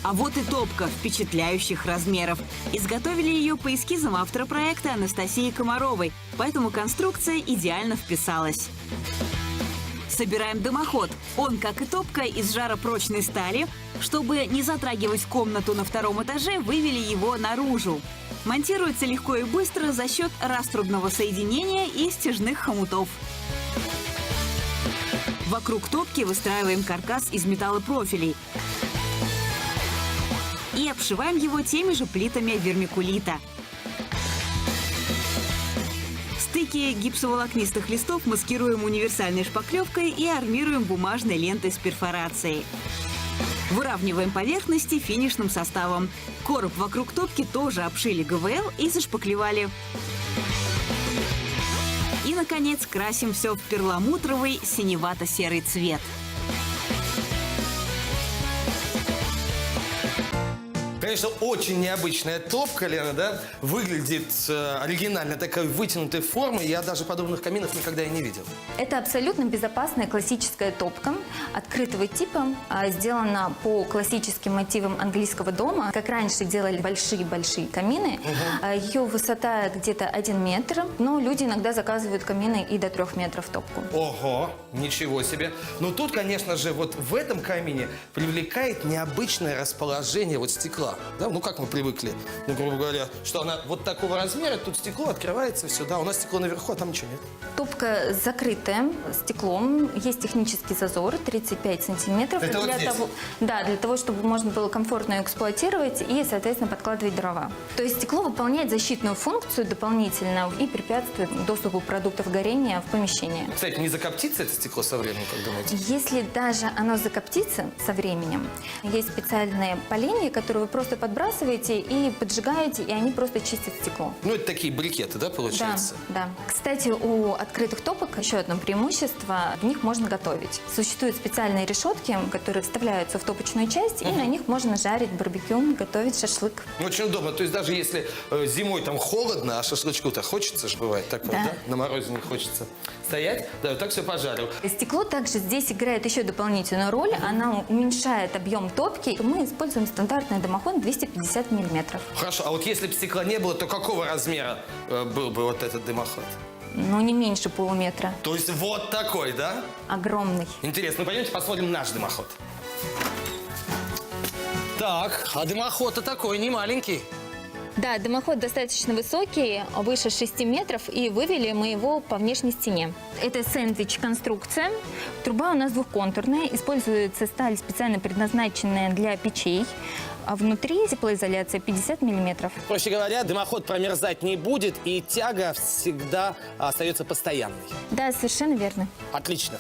А вот и топка впечатляющих размеров. Изготовили ее по эскизам автора проекта Анастасии Комаровой, поэтому конструкция идеально вписалась. Собираем дымоход. Он, как и топка, из жаропрочной стали. Чтобы не затрагивать комнату на втором этаже, вывели его наружу. Монтируется легко и быстро за счет раструбного соединения и стяжных хомутов. Вокруг топки выстраиваем каркас из металлопрофилей и обшиваем его теми же плитами вермикулита. Стыки гипсоволокнистых листов маскируем универсальной шпаклевкой и армируем бумажной лентой с перфорацией. Выравниваем поверхности финишным составом. Короб вокруг топки тоже обшили ГВЛ и зашпаклевали. И, наконец, красим все в перламутровый синевато-серый цвет. Конечно, очень необычная топка, Лена, да? Выглядит оригинально, такой вытянутой формы. Я даже подобных каминов никогда и не видел. Это абсолютно безопасная классическая топка открытого типа, сделана по классическим мотивам английского дома. Как раньше делали большие-большие камины. Ее высота где-то 1 метр, но люди иногда заказывают камины и до 3 метров топку. Ого, ничего себе. Но тут, конечно же, вот в этом камине привлекает необычное расположение вот стекла. Да? Ну, как мы привыкли, ну, грубо говоря, что она вот такого размера, тут стекло открывается, все, да, у нас стекло наверху, а там ничего нет. Топка закрытая стеклом, есть технический зазор 35 сантиметров. Это для вот здесь? того, да, для того, чтобы можно было комфортно ее эксплуатировать и, соответственно, подкладывать дрова. То есть стекло выполняет защитную функцию дополнительно и препятствует доступу продуктов горения в помещение. Кстати, не закоптится это стекло со временем, как думаете? Если даже оно закоптится со временем, есть специальные поленья, которые вы просто подбрасываете и поджигаете, и они просто чистят стекло. Ну, это такие брикеты, да, получается? Да, да. Кстати, у открытых топок еще одно преимущество – в них можно готовить. Существуют специальные решетки, которые вставляются в топочную часть, и на них можно жарить барбекю, готовить шашлык. Очень удобно. То есть даже если зимой там холодно, а шашлычку-то хочется же, бывает такое, да? На морозе не хочется стоять, да, вот так все пожарил. Стекло также здесь играет еще дополнительную роль. Оно уменьшает объем топки. Мы используем стандартный дымоход 250 миллиметров. Хорошо, а вот если бы стекла не было, то какого размера был бы вот этот дымоход? Ну, не меньше полуметра. То есть вот такой, да? Огромный. Интересно, ну пойдемте посмотрим наш дымоход. Так, а дымоход-то такой, не маленький. Да, дымоход достаточно высокий, выше 6 метров, и вывели мы его по внешней стене. Это сэндвич-конструкция. Труба у нас двухконтурная, используется сталь, специально предназначенная для печей. А внутри теплоизоляция 50 миллиметров. Проще говоря, дымоход промерзать не будет, и тяга всегда остается постоянной. Да, совершенно верно. Отлично.